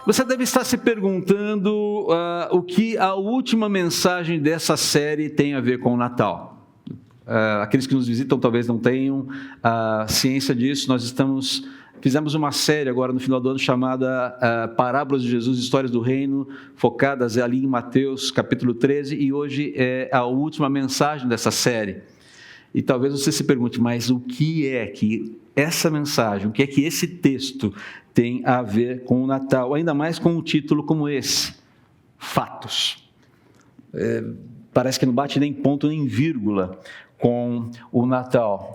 Você deve estar se perguntando o que a última mensagem dessa série tem a ver com o Natal. Aqueles que nos visitam talvez não tenham ciência disso. Nós fizemos uma série agora no final do ano chamada Parábolas de Jesus, Histórias do Reino, focadas ali em Mateus capítulo 13, e hoje é a última mensagem dessa série. E talvez você se pergunte, mas o que é que essa mensagem, o que é que esse texto tem a ver com o Natal? Ainda mais com um título como esse, Fatos. Parece que não bate nem ponto nem vírgula com o Natal.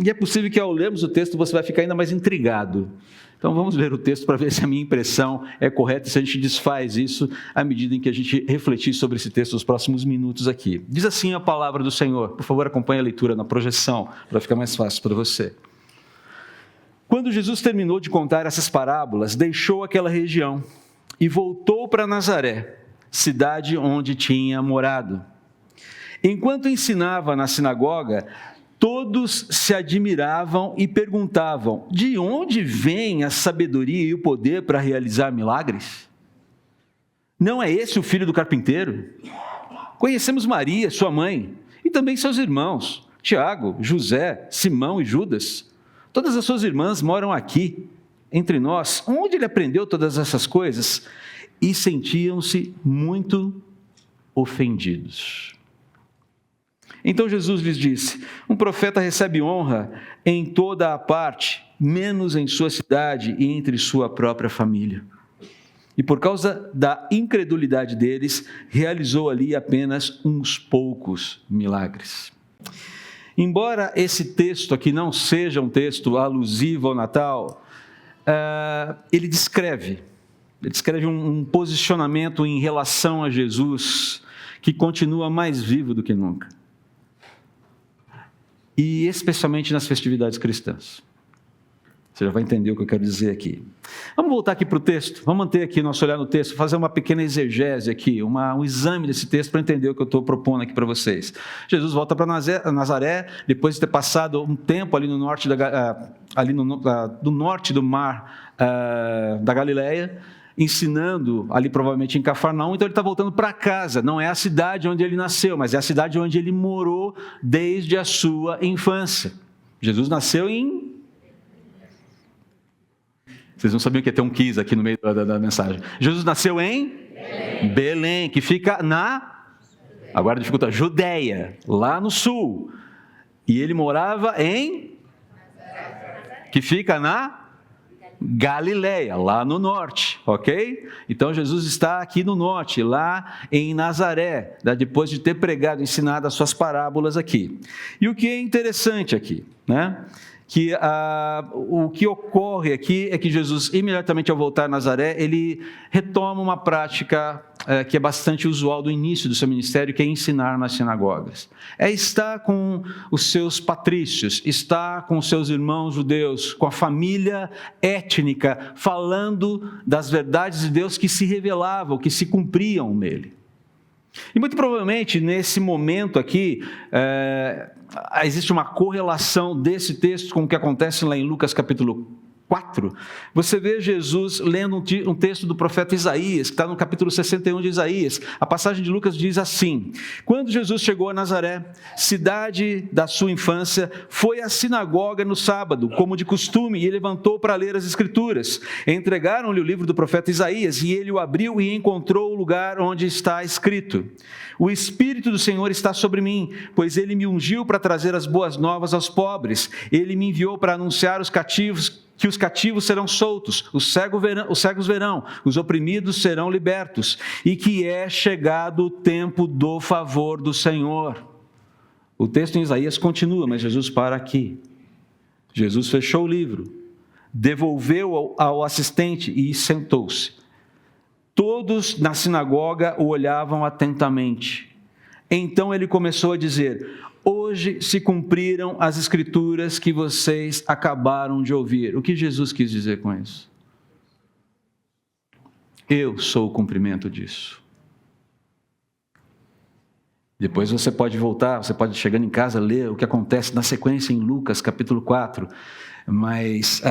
E é possível que ao lermos o texto você vai ficar ainda mais intrigado. Então vamos ler o texto para ver se a minha impressão é correta e se a gente desfaz isso à medida em que a gente refletir sobre esse texto nos próximos minutos aqui. Diz assim a palavra do Senhor. Por favor, acompanhe a leitura na projeção para ficar mais fácil para você. Quando Jesus terminou de contar essas parábolas, deixou aquela região e voltou para Nazaré, cidade onde tinha morado. Enquanto ensinava na sinagoga, todos se admiravam e perguntavam: de onde vem a sabedoria e o poder para realizar milagres? Não é esse o filho do carpinteiro? Conhecemos Maria, sua mãe, e também seus irmãos, Tiago, José, Simão e Judas. Todas as suas irmãs moram aqui, entre nós. Onde ele aprendeu todas essas coisas? E sentiam-se muito ofendidos. Então Jesus lhes disse: um profeta recebe honra em toda a parte, menos em sua cidade e entre sua própria família. E por causa da incredulidade deles, realizou ali apenas uns poucos milagres. Embora esse texto aqui não seja um texto alusivo ao Natal, ele descreve um posicionamento em relação a Jesus que continua mais vivo do que nunca. E especialmente nas festividades cristãs. Você já vai entender o que eu quero dizer aqui. Vamos voltar aqui para o texto, vamos manter aqui nosso olhar no texto, fazer uma pequena exegese aqui, um exame desse texto para entender o que eu estou propondo aqui para vocês. Jesus volta para Nazaré, depois de ter passado um tempo ali no norte do norte do mar da Galileia, ensinando ali provavelmente em Cafarnaum. Então ele está voltando para casa. Não é a cidade onde ele nasceu, mas é a cidade onde ele morou desde a sua infância. Jesus nasceu em... Vocês não sabiam que ia ter um quiz aqui no meio da mensagem. Jesus nasceu em Belém, que fica agora dificulta, Judeia, lá no sul. E ele morava que fica na Galileia, lá no norte, ok? Então Jesus está aqui no norte, lá em Nazaré, depois de ter pregado, ensinado as suas parábolas aqui. E o que é interessante aqui, né? O que ocorre aqui é que Jesus, imediatamente ao voltar a Nazaré, ele retoma uma prática que é bastante usual do início do seu ministério, que é ensinar nas sinagogas. É estar com os seus patrícios, estar com os seus irmãos judeus, com a família étnica, falando das verdades de Deus que se revelavam, que se cumpriam nele. E muito provavelmente, nesse momento aqui, existe uma correlação desse texto com o que acontece lá em Lucas capítulo 4. Você vê Jesus lendo um texto do profeta Isaías, que está no capítulo 61 de Isaías. A passagem de Lucas diz assim: quando Jesus chegou a Nazaré, cidade da sua infância, foi à sinagoga no sábado, como de costume, e levantou para ler as Escrituras. Entregaram-lhe o livro do profeta Isaías, e ele o abriu e encontrou o lugar onde está escrito: o Espírito do Senhor está sobre mim, pois ele me ungiu para trazer as boas novas aos pobres. Ele me enviou para anunciar que os cativos serão soltos, os cegos verão, os oprimidos serão libertos, e que é chegado o tempo do favor do Senhor. O texto em Isaías continua, mas Jesus para aqui. Jesus fechou o livro, devolveu ao assistente e sentou-se. Todos na sinagoga o olhavam atentamente. Então ele começou a dizer: hoje se cumpriram as Escrituras que vocês acabaram de ouvir. O que Jesus quis dizer com isso? Eu sou o cumprimento disso. Depois você pode voltar, você pode chegando em casa ler o que acontece na sequência em Lucas capítulo 4. Mas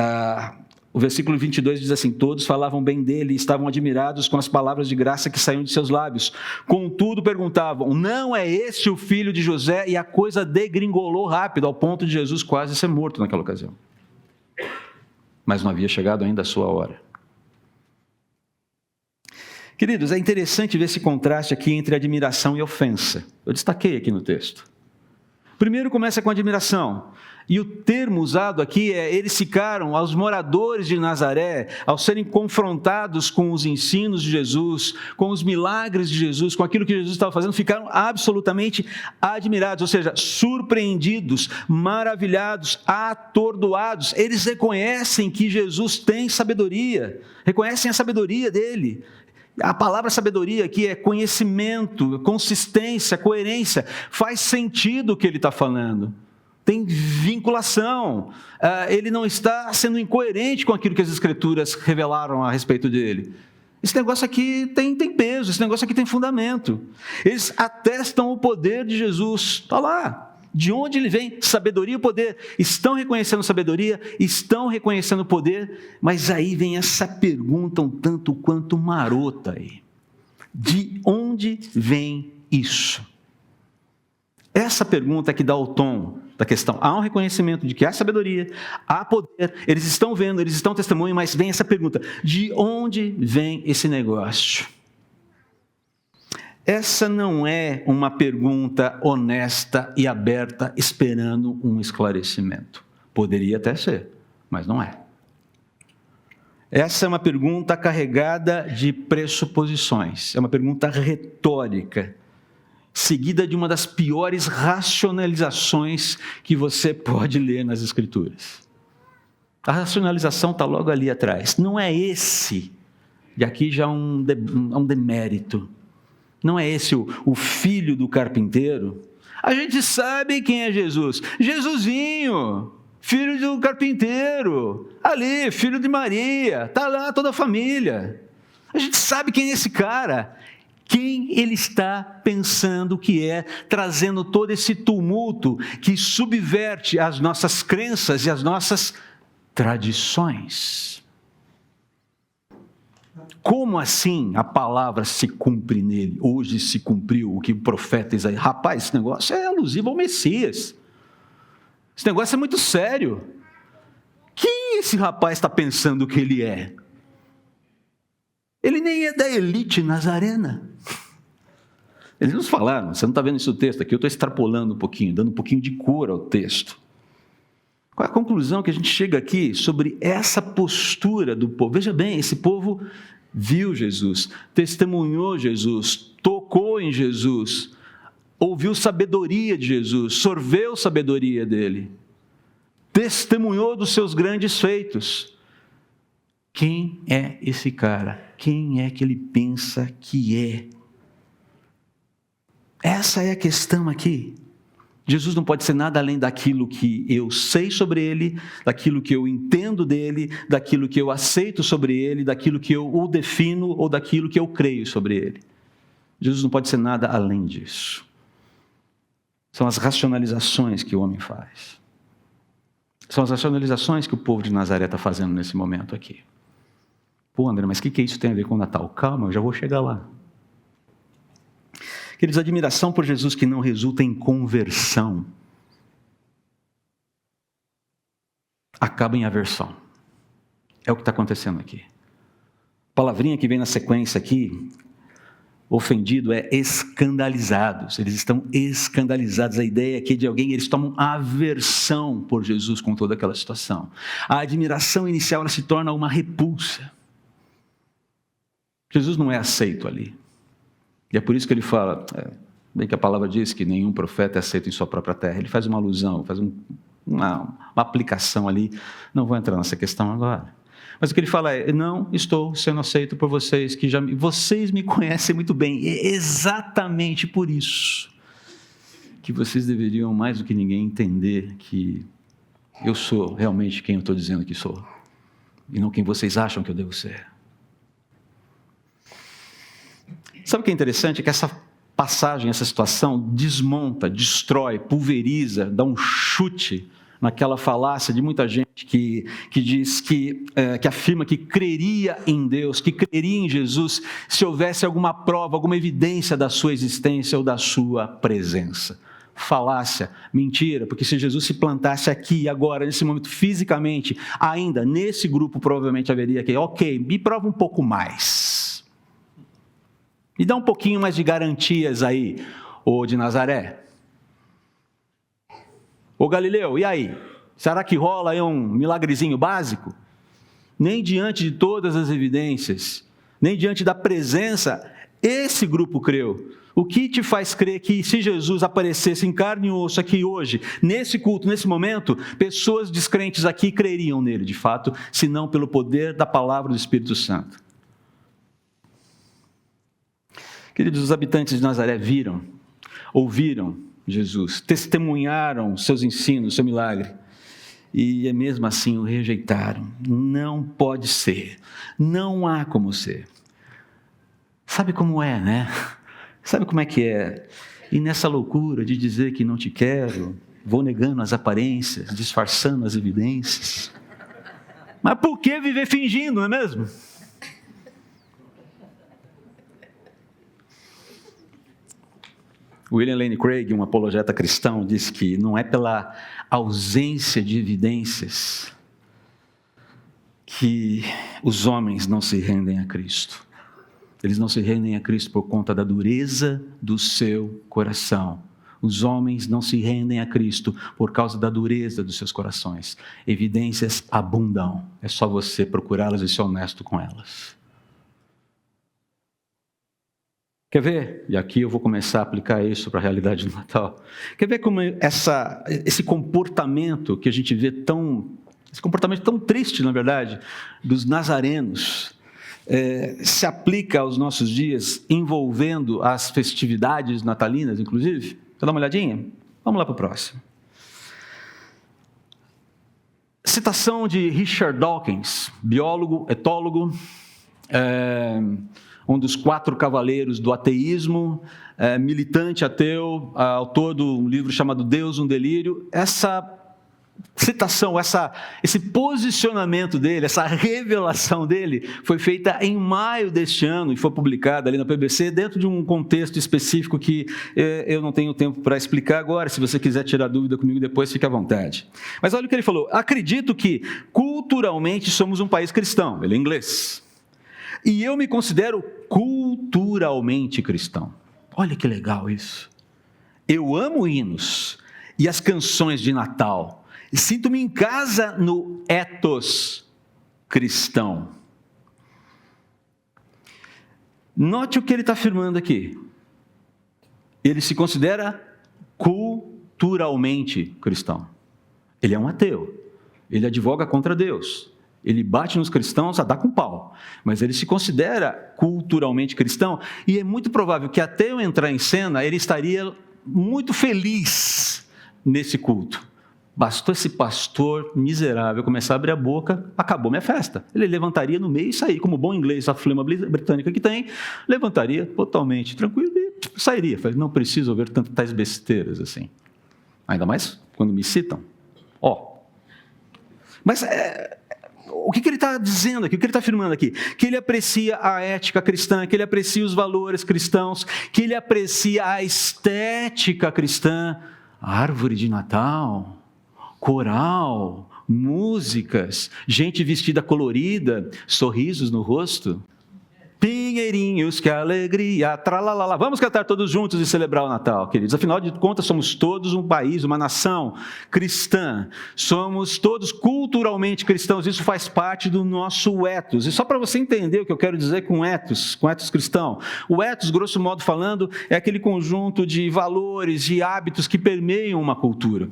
O versículo 22 diz assim: todos falavam bem dele e estavam admirados com as palavras de graça que saíam de seus lábios. Contudo, perguntavam: não é este o filho de José? E a coisa degringolou rápido, ao ponto de Jesus quase ser morto naquela ocasião. Mas não havia chegado ainda a sua hora. Queridos, é interessante ver esse contraste aqui entre admiração e ofensa. Eu destaquei aqui no texto. Primeiro começa com admiração. E o termo usado aqui é: eles ficaram, aos moradores de Nazaré, ao serem confrontados com os ensinos de Jesus, com os milagres de Jesus, com aquilo que Jesus estava fazendo, ficaram absolutamente admirados, ou seja, surpreendidos, maravilhados, atordoados. Eles reconhecem que Jesus tem sabedoria, reconhecem a sabedoria dele. A palavra sabedoria aqui é conhecimento, consistência, coerência. Faz sentido o que ele está falando. Tem vinculação. Ele não está sendo incoerente com aquilo que as Escrituras revelaram a respeito dele. Esse negócio aqui tem peso, esse negócio aqui tem fundamento. Eles atestam o poder de Jesus. Está lá. De onde ele vem? Sabedoria e poder. Estão reconhecendo sabedoria, estão reconhecendo poder, mas aí vem essa pergunta um tanto quanto marota aí. De onde vem isso? Essa pergunta é que dá o tom da questão. Há um reconhecimento de que há sabedoria, há poder, eles estão vendo, eles estão testemunhando, mas vem essa pergunta: de onde vem esse negócio? Essa não é uma pergunta honesta e aberta, esperando um esclarecimento. Poderia até ser, mas não é. Essa é uma pergunta carregada de pressuposições, é uma pergunta retórica, seguida de uma das piores racionalizações que você pode ler nas Escrituras. A racionalização está logo ali atrás. Não é esse, e aqui já há um demérito. Não é esse o filho do carpinteiro? A gente sabe quem é Jesus. Jesusinho, filho do carpinteiro. Ali, filho de Maria. Está lá toda a família. A gente sabe quem é esse cara. Quem ele está pensando que é, trazendo todo esse tumulto que subverte as nossas crenças e as nossas tradições. Como assim a palavra se cumpre nele? Hoje se cumpriu o que o profeta Isaías... Rapaz, esse negócio é alusivo ao Messias. Esse negócio é muito sério. Quem esse rapaz está pensando que ele é? Ele nem é da elite nazarena. Eles nos falaram, você não está vendo esse texto aqui, eu estou extrapolando um pouquinho, dando um pouquinho de cor ao texto. Qual é a conclusão que a gente chega aqui sobre essa postura do povo? Veja bem, esse povo viu Jesus, testemunhou Jesus, tocou em Jesus, ouviu sabedoria de Jesus, sorveu sabedoria dele, testemunhou dos seus grandes feitos. Quem é esse cara? Quem é que ele pensa que é? Essa é a questão aqui. Jesus não pode ser nada além daquilo que eu sei sobre ele, daquilo que eu entendo dele, daquilo que eu aceito sobre ele, daquilo que eu o defino ou daquilo que eu creio sobre ele. Jesus não pode ser nada além disso. São as racionalizações que o homem faz. São as racionalizações que o povo de Nazaré está fazendo nesse momento aqui. Pô, André, mas o que isso tem a ver com o Natal? Calma, eu já vou chegar lá. Queridos, admiração por Jesus que não resulta em conversão acaba em aversão. É o que está acontecendo aqui. A palavrinha que vem na sequência aqui, ofendido, é escandalizados. Eles estão escandalizados. A ideia aqui é de alguém, eles tomam aversão por Jesus com toda aquela situação. A admiração inicial ela se torna uma repulsa. Jesus não é aceito ali. E é por isso que ele fala, bem que a palavra diz que nenhum profeta é aceito em sua própria terra. Ele faz uma alusão, faz uma aplicação ali. Não vou entrar nessa questão agora. Mas o que ele fala é, não estou sendo aceito por vocês, vocês me conhecem muito bem. É exatamente por isso que vocês deveriam, mais do que ninguém, entender que eu sou realmente quem eu estou dizendo que sou. E não quem vocês acham que eu devo ser. Sabe o que é interessante? É que essa passagem, essa situação desmonta, destrói, pulveriza, dá um chute naquela falácia de muita gente que diz que afirma que creria em Deus, que creria em Jesus, se houvesse alguma prova, alguma evidência da sua existência ou da sua presença. Falácia, mentira, porque se Jesus se plantasse aqui, agora, nesse momento, fisicamente, ainda nesse grupo, provavelmente haveria aqui, ok, me prova um pouco mais. Me dá um pouquinho mais de garantias aí, ô de Nazaré. Ô Galileu, e aí? Será que rola aí um milagrezinho básico? Nem diante de todas as evidências, nem diante da presença, esse grupo creu. O que te faz crer que se Jesus aparecesse em carne e osso aqui hoje, nesse culto, nesse momento, pessoas descrentes aqui creriam nele de fato, se não pelo poder da palavra do Espírito Santo? Queridos, os habitantes de Nazaré viram, ouviram Jesus, testemunharam seus ensinos, seu milagre, e mesmo assim o rejeitaram. Não pode ser, não há como ser. Sabe como é, né? Sabe como é que é? E nessa loucura de dizer que não te quero, vou negando as aparências, disfarçando as evidências. Mas por que viver fingindo, não é mesmo? William Lane Craig, um apologeta cristão, diz que não é pela ausência de evidências que os homens não se rendem a Cristo. Eles não se rendem a Cristo por conta da dureza do seu coração. Os homens não se rendem a Cristo por causa da dureza dos seus corações. Evidências abundam. É só você procurá-las e ser honesto com elas. Quer ver? E aqui eu vou começar a aplicar isso para a realidade do Natal. Quer ver como esse comportamento que a gente vê esse comportamento tão triste, na verdade, dos nazarenos, se aplica aos nossos dias, envolvendo as festividades natalinas, inclusive? Quer dar uma olhadinha? Vamos lá para o próximo. Citação de Richard Dawkins, biólogo, etólogo, um dos 4 cavaleiros do ateísmo, militante ateu, autor de um livro chamado Deus, um Delírio. Essa citação, esse posicionamento dele, essa revelação dele, foi feita em maio deste ano e foi publicada ali na PBC, dentro de um contexto específico que eu não tenho tempo para explicar agora. Se você quiser tirar dúvida comigo depois, fique à vontade. Mas olha o que ele falou: acredito que culturalmente somos um país cristão. Ele é inglês. E eu me considero culturalmente cristão. Olha que legal isso. Eu amo hinos e as canções de Natal. E sinto-me em casa no ethos cristão. Note o que ele está afirmando aqui. Ele se considera culturalmente cristão. Ele é um ateu. Ele advoga contra Deus. Ele bate nos cristãos a dar com pau. Mas ele se considera culturalmente cristão. E é muito provável que até eu entrar em cena, ele estaria muito feliz nesse culto. Bastou esse pastor miserável começar a abrir a boca, acabou minha festa. Ele levantaria no meio e sair, como bom inglês, a flema britânica que tem, levantaria totalmente tranquilo e sairia. Falei, não preciso ouvir tantas besteiras assim. Ainda mais quando me citam. Mas o que ele está dizendo aqui, o que ele está afirmando aqui? Que ele aprecia a ética cristã, que ele aprecia os valores cristãos, que ele aprecia a estética cristã, a árvore de Natal, coral, músicas, gente vestida colorida, sorrisos no rosto. Pinheirinhos, que alegria, tralalala. Vamos cantar todos juntos e celebrar o Natal, queridos. Afinal de contas, somos todos um país, uma nação cristã. Somos todos culturalmente cristãos. Isso faz parte do nosso ethos. E só para você entender o que eu quero dizer com ethos cristão. O ethos, grosso modo falando, é aquele conjunto de valores, de hábitos que permeiam uma cultura.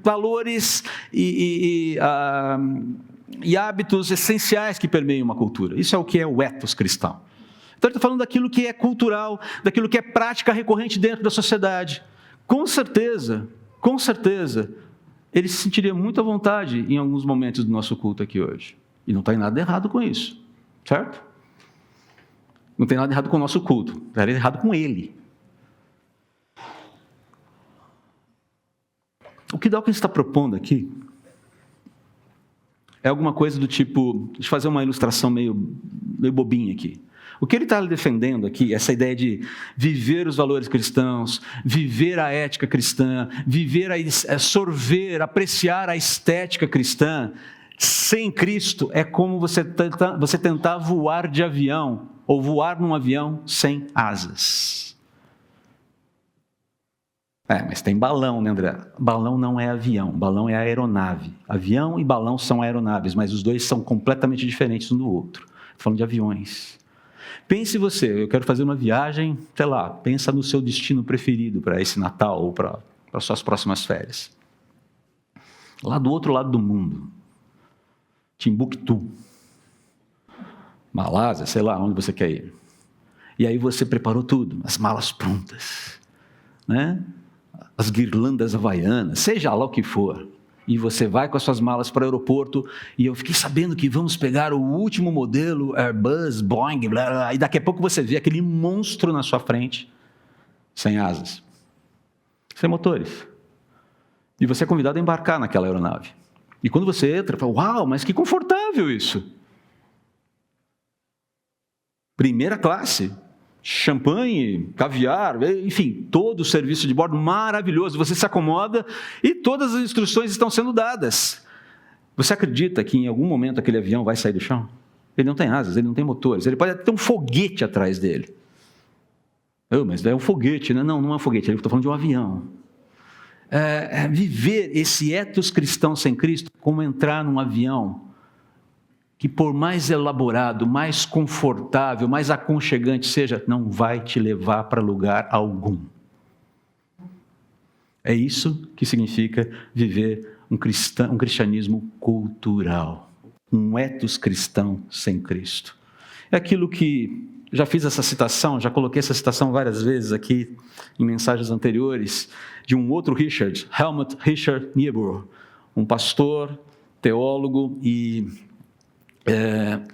Valores e hábitos essenciais que permeiam uma cultura. Isso é o que é o ethos cristão. Então ele está falando daquilo que é cultural, daquilo que é prática recorrente dentro da sociedade. Com certeza, ele se sentiria muito à vontade em alguns momentos do nosso culto aqui hoje. E não tem nada errado com isso, certo? Não tem nada errado com o nosso culto, tem nada errado com ele. O que Dawkins está propondo aqui é alguma coisa do tipo, deixa eu fazer uma ilustração meio bobinha aqui. O que ele está defendendo aqui, essa ideia de viver os valores cristãos, viver a ética cristã, sorver, apreciar a estética cristã, sem Cristo é como você tentar voar de avião, ou voar num avião sem asas. Mas tem balão, né, André? Balão não é avião, balão é aeronave. Avião e balão são aeronaves, mas os dois são completamente diferentes um do outro. Estou falando de aviões. Pense você, eu quero fazer uma viagem, sei lá, pensa no seu destino preferido para esse Natal ou para suas próximas férias. Lá do outro lado do mundo, Timbuktu, Malásia, sei lá, onde você quer ir. E aí você preparou tudo, as malas prontas, né? As guirlandas havaianas, seja lá o que for. E você vai com as suas malas para o aeroporto, e eu fiquei sabendo que vamos pegar o último modelo Airbus, Boeing, blá, blá, e daqui a pouco você vê aquele monstro na sua frente, sem asas, sem motores. E você é convidado a embarcar naquela aeronave. E quando você entra, fala, uau, mas que confortável isso. Primeira classe, champanhe, caviar, enfim, todo o serviço de bordo maravilhoso. Você se acomoda e todas as instruções estão sendo dadas. Você acredita que em algum momento aquele avião vai sair do chão? Ele não tem asas, ele não tem motores, ele pode até ter um foguete atrás dele. Mas é um foguete, né? Não é um foguete, eu estou falando de um avião. Viver esse ethos cristão sem Cristo, como entrar num avião que por mais elaborado, mais confortável, mais aconchegante seja, não vai te levar para lugar algum. É isso que significa viver um cristianismo cultural, um ethos cristão sem Cristo. É aquilo que, já fiz essa citação, já coloquei essa citação várias vezes aqui em mensagens anteriores, de um outro Richard, Helmut Richard Niebuhr, um pastor, teólogo e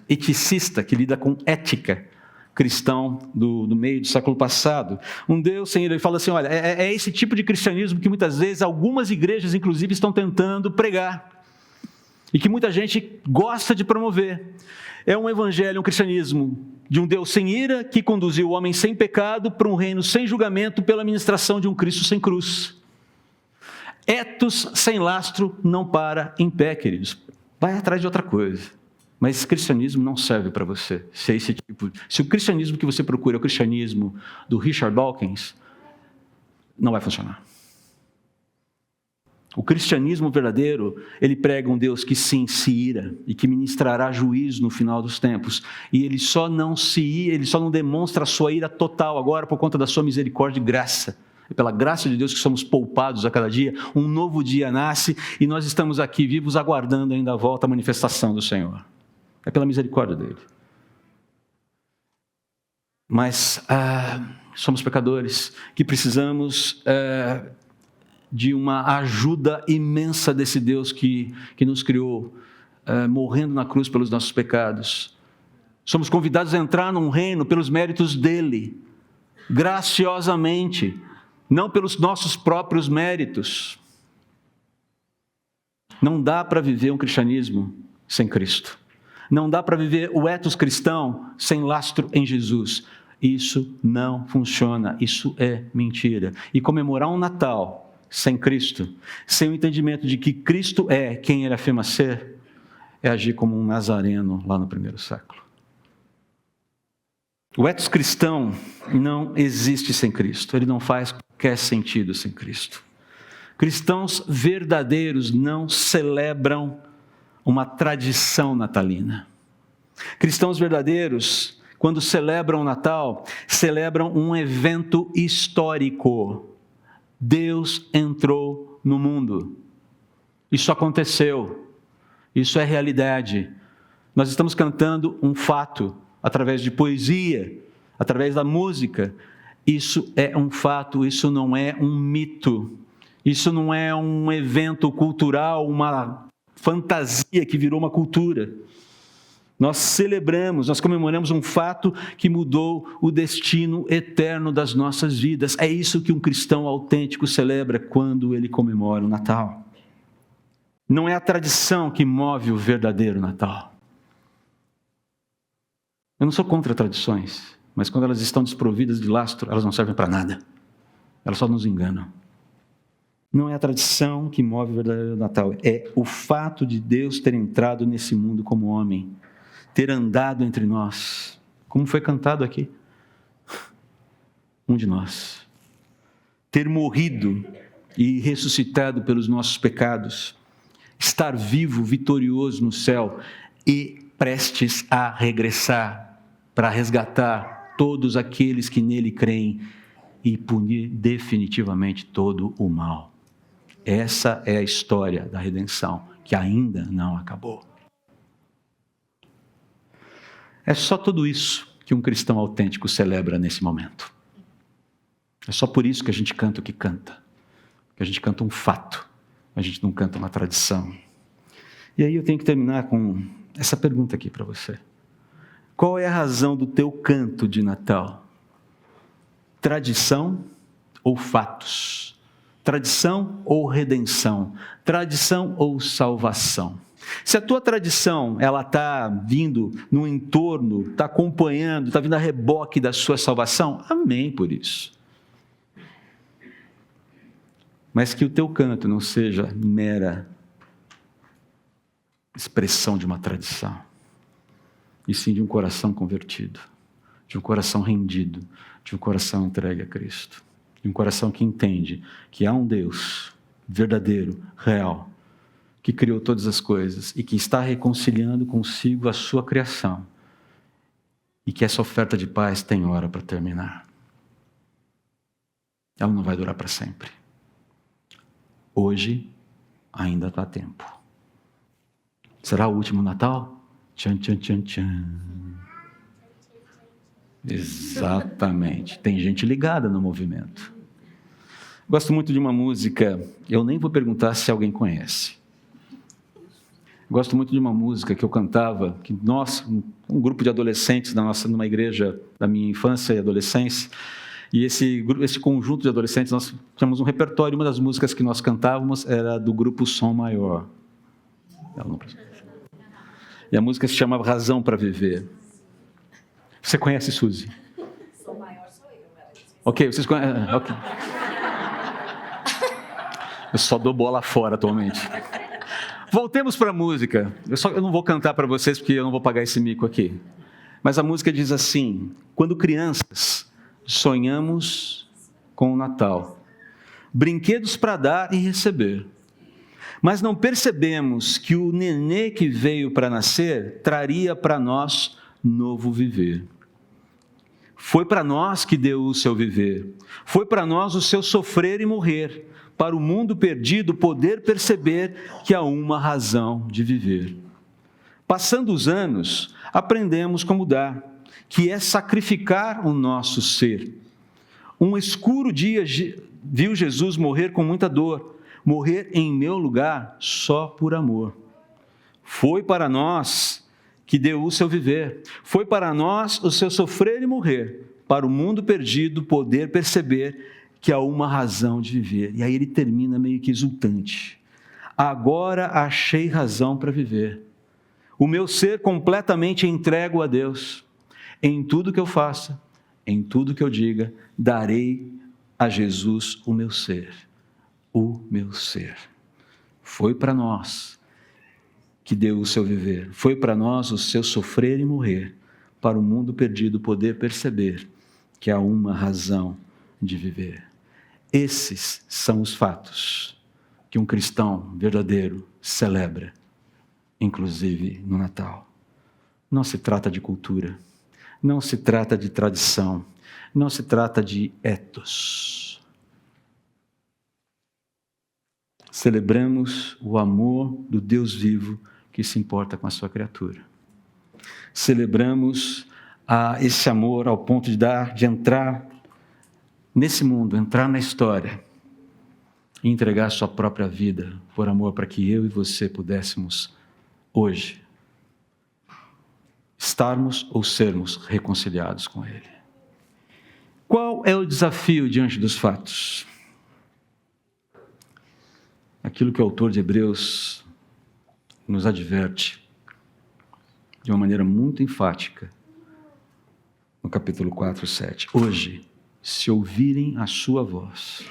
eticista que lida com ética cristão do meio do século passado. Um Deus sem ele fala assim, olha, é esse tipo de cristianismo que muitas vezes algumas igrejas inclusive estão tentando pregar e que muita gente gosta de promover. É um evangelho, um cristianismo de um Deus sem ira que conduziu o homem sem pecado para um reino sem julgamento pela ministração de um Cristo sem cruz. Ethos sem lastro não para em pé, queridos. Vai atrás de outra coisa. Mas esse cristianismo não serve para você. Se o cristianismo que você procura é o cristianismo do Richard Dawkins, não vai funcionar. O cristianismo verdadeiro, ele prega um Deus que sim se ira e que ministrará juízo no final dos tempos. E ele só não demonstra a sua ira total agora por conta da sua misericórdia e graça. É pela graça de Deus que somos poupados a cada dia. Um novo dia nasce e nós estamos aqui vivos aguardando ainda a volta, a manifestação do Senhor. É pela misericórdia dele. Mas somos pecadores que precisamos de uma ajuda imensa desse Deus que nos criou, morrendo na cruz pelos nossos pecados. Somos convidados a entrar num reino pelos méritos dele, graciosamente, não pelos nossos próprios méritos. Não dá para viver um cristianismo sem Cristo. Não dá para viver o ethos cristão sem lastro em Jesus. Isso não funciona, isso é mentira. E comemorar um Natal sem Cristo, sem o entendimento de que Cristo é quem ele afirma ser, é agir como um nazareno lá no primeiro século. O ethos cristão não existe sem Cristo, ele não faz qualquer sentido sem Cristo. Cristãos verdadeiros não celebram uma tradição natalina. Cristãos verdadeiros, quando celebram o Natal, celebram um evento histórico. Deus entrou no mundo. Isso aconteceu. Isso é realidade. Nós estamos cantando um fato através de poesia, através da música. Isso é um fato, isso não é um mito. Isso não é um evento cultural, uma fantasia que virou uma cultura. Nós celebramos, nós comemoramos um fato que mudou o destino eterno das nossas vidas. É isso que um cristão autêntico celebra quando ele comemora o Natal. Não é a tradição que move o verdadeiro Natal. Eu não sou contra tradições, mas quando elas estão desprovidas de lastro, elas não servem para nada. Elas só nos enganam. Não é a tradição que move o verdadeiro Natal, é o fato de Deus ter entrado nesse mundo como homem, ter andado entre nós, como foi cantado aqui, um de nós, ter morrido e ressuscitado pelos nossos pecados, estar vivo, vitorioso no céu e prestes a regressar para resgatar todos aqueles que nele creem e punir definitivamente todo o mal. Essa é a história da redenção, que ainda não acabou. É só tudo isso que um cristão autêntico celebra nesse momento. É só por isso que a gente canta o que canta. Que a gente canta um fato, a gente não canta uma tradição. E aí eu tenho que terminar com essa pergunta aqui para você. Qual é a razão do teu canto de Natal? Tradição ou fatos? Tradição ou redenção? Tradição ou salvação? Se a tua tradição ela está vindo no entorno, está acompanhando, está vindo a reboque da sua salvação, amém por isso. Mas que o teu canto não seja mera expressão de uma tradição, e sim de um coração convertido, de um coração rendido, de um coração entregue a Cristo, de um coração que entende que há um Deus verdadeiro, real, que criou todas as coisas e que está reconciliando consigo a sua criação, e que essa oferta de paz tem hora para terminar. Ela não vai durar para sempre. Hoje ainda está tempo. Será o último Natal? Tchan, tchan, tchan, tchan. Exatamente. Tem gente ligada no movimento. Gosto muito de uma música, eu nem vou perguntar se alguém conhece. Gosto muito de uma música que eu cantava, que nós, um grupo de adolescentes numa igreja da minha infância e adolescência, e esse conjunto de adolescentes, nós tínhamos um repertório, uma das músicas que nós cantávamos era do grupo Som Maior. E a música se chamava Razão para Viver. Você conhece, Suzy? Som Maior sou eu. Ok, vocês conhecem? Okay. Eu só dou bola fora atualmente. Voltemos para a música. Eu não vou cantar para vocês porque eu não vou pagar esse mico aqui. Mas a música diz assim: quando crianças, sonhamos com o Natal, brinquedos para dar e receber, mas não percebemos que o nenê que veio para nascer traria para nós novo viver. Foi para nós que deu o seu viver, foi para nós o seu sofrer e morrer, para o mundo perdido poder perceber que há uma razão de viver. Passando os anos, aprendemos como dar, que é sacrificar o nosso ser. Um escuro dia viu Jesus morrer com muita dor, morrer em meu lugar só por amor. Foi para nós que deu o seu viver, foi para nós o seu sofrer e morrer, para o mundo perdido poder perceber que há uma razão de viver. E aí ele termina meio que exultante. Agora achei razão para viver. O meu ser completamente entrego a Deus. Em tudo que eu faça, em tudo que eu diga, darei a Jesus o meu ser. O meu ser. Foi para nós que deu o seu viver. Foi para nós o seu sofrer e morrer, para o mundo perdido poder perceber que há uma razão de viver. Esses são os fatos que um cristão verdadeiro celebra, inclusive no Natal. Não se trata de cultura, não se trata de tradição, não se trata de ethos. Celebramos o amor do Deus vivo que se importa com a sua criatura. Celebramos esse amor ao ponto de entrar nesse mundo, entrar na história e entregar a sua própria vida por amor, para que eu e você pudéssemos hoje estarmos ou sermos reconciliados com Ele. Qual é o desafio diante dos fatos? Aquilo que o autor de Hebreus nos adverte de uma maneira muito enfática no capítulo 4, 7. Hoje, se ouvirem a sua voz,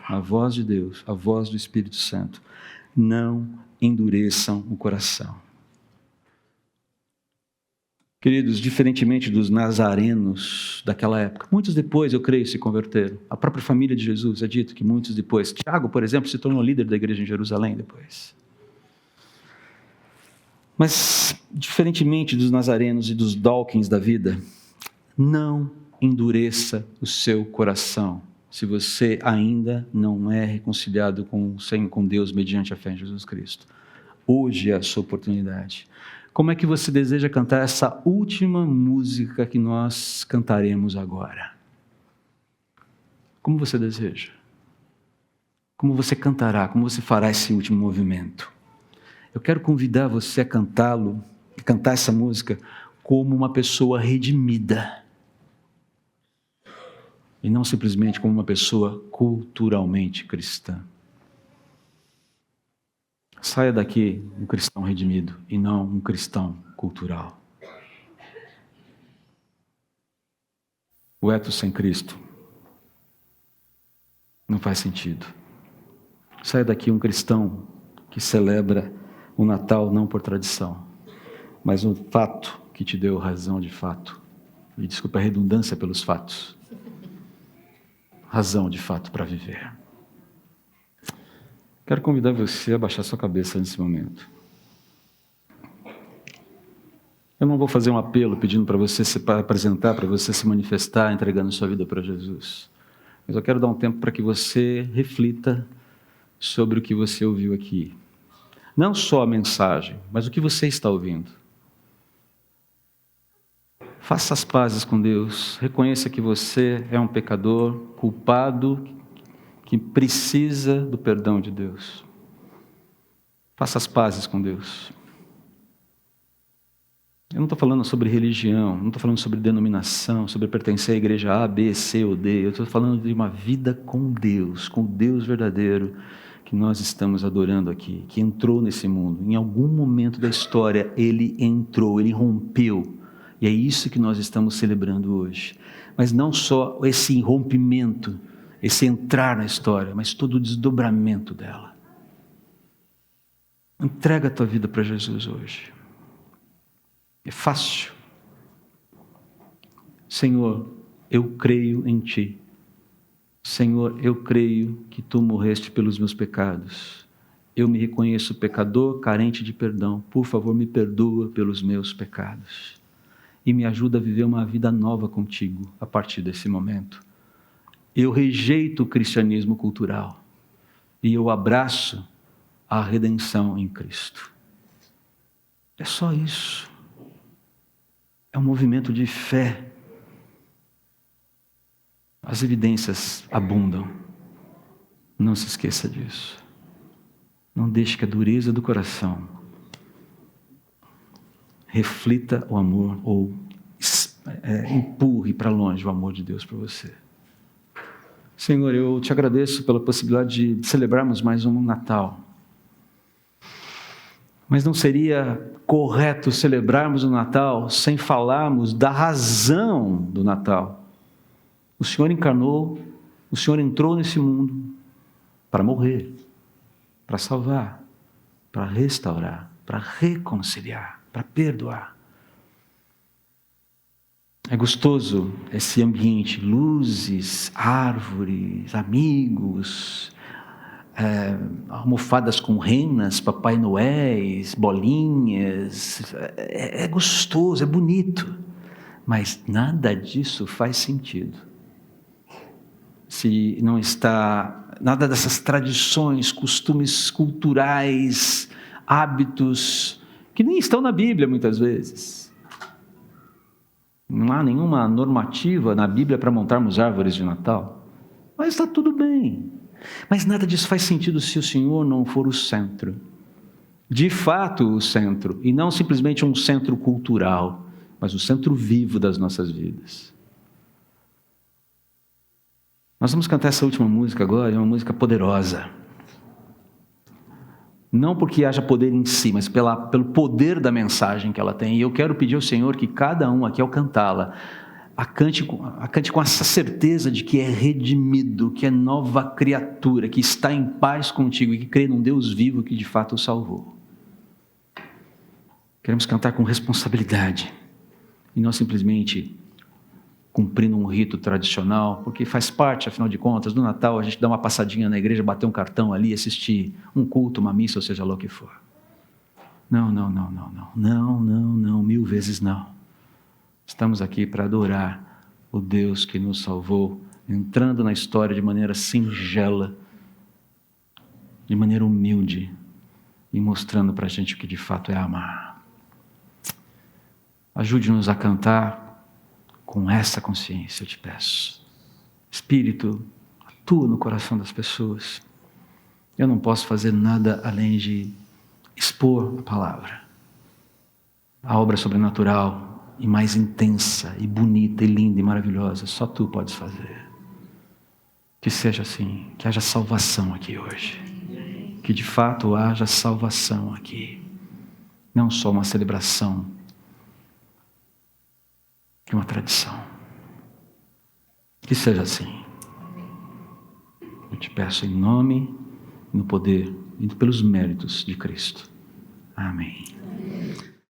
a voz de Deus, a voz do Espírito Santo, não endureçam o coração. Queridos, diferentemente dos nazarenos daquela época, muitos depois, eu creio, se converteram. A própria família de Jesus é dito que muitos depois. Tiago, por exemplo, se tornou líder da igreja em Jerusalém depois. Mas, diferentemente dos nazarenos e dos Dawkins da vida, não endureça o seu coração se você ainda não é reconciliado com Deus mediante a fé em Jesus Cristo. Hoje é a sua oportunidade. Como é que você deseja cantar essa última música que nós cantaremos agora? Como você deseja? Como você cantará? Como você fará esse último movimento? Eu quero convidar você a cantar essa música como uma pessoa redimida. E não simplesmente como uma pessoa culturalmente cristã. Saia daqui um cristão redimido e não um cristão cultural. O ethos sem Cristo não faz sentido. Saia daqui um cristão que celebra o Natal não por tradição, mas um fato que te deu razão de fato. E desculpa a redundância pelos fatos. Razão de fato para viver. Quero convidar você a baixar sua cabeça nesse momento. Eu não vou fazer um apelo pedindo para você se apresentar, para você se manifestar, entregando sua vida para Jesus. Mas eu quero dar um tempo para que você reflita sobre o que você ouviu aqui. Não só a mensagem, mas o que você está ouvindo. Faça as pazes com Deus. Reconheça que você é um pecador, culpado, que precisa do perdão de Deus. Faça as pazes com Deus. Eu não estou falando sobre religião, não estou falando sobre denominação, sobre pertencer à igreja A, B, C ou D. Eu estou falando de uma vida com o Deus verdadeiro que nós estamos adorando aqui, que entrou nesse mundo. Em algum momento da história, Ele entrou, Ele rompeu. E é isso que nós estamos celebrando hoje. Mas não só esse rompimento, esse entrar na história, mas todo o desdobramento dela. Entrega a tua vida para Jesus hoje. É fácil. Senhor, eu creio em Ti. Senhor, eu creio que Tu morreste pelos meus pecados. Eu me reconheço pecador, carente de perdão. Por favor, me perdoa pelos meus pecados. E me ajuda a viver uma vida nova contigo a partir desse momento. Eu rejeito o cristianismo cultural e eu abraço a redenção em Cristo. É só isso. É um movimento de fé. As evidências abundam. Não se esqueça disso. Não deixe que a dureza do coração reflita o amor ou empurre para longe o amor de Deus para você. Senhor, eu te agradeço pela possibilidade de celebrarmos mais um Natal. Mas não seria correto celebrarmos o Natal sem falarmos da razão do Natal. O Senhor encarnou, o Senhor entrou nesse mundo para morrer, para salvar, para restaurar, para reconciliar, para perdoar. É gostoso esse ambiente, luzes, árvores, amigos, almofadas com renas, Papai Noéis, bolinhas. É gostoso, é bonito, mas nada disso faz sentido se não está nada dessas tradições, costumes culturais, hábitos que nem estão na Bíblia muitas vezes. Não há nenhuma normativa na Bíblia para montarmos árvores de Natal, mas está tudo bem. Mas nada disso faz sentido se o Senhor não for o centro. De fato o centro, e não simplesmente um centro cultural, mas o centro vivo das nossas vidas. Nós vamos cantar essa última música agora, é uma música poderosa. Não porque haja poder em si, mas pelo poder da mensagem que ela tem. E eu quero pedir ao Senhor que cada um aqui, ao cantá-la, a cante com essa certeza de que é redimido, que é nova criatura, que está em paz contigo e que crê num Deus vivo que de fato o salvou. Queremos cantar com responsabilidade e não simplesmente cumprindo um rito tradicional, porque faz parte, afinal de contas, do Natal a gente dá uma passadinha na igreja, bater um cartão ali, assistir um culto, uma missa, ou seja lá o que for. Não, 1000 vezes não. Estamos aqui para adorar o Deus que nos salvou, entrando na história de maneira singela, de maneira humilde e mostrando para a gente o que de fato é amar. Ajude-nos a cantar com essa consciência, eu te peço. Espírito, atua no coração das pessoas. Eu não posso fazer nada além de expor a palavra. A obra sobrenatural e mais intensa, e bonita, e linda, e maravilhosa, só tu podes fazer. Que seja assim, que haja salvação aqui hoje. Que de fato haja salvação aqui. Não só uma celebração, que uma tradição. Que seja assim. Eu te peço em nome, no poder e pelos méritos de Cristo. Amém.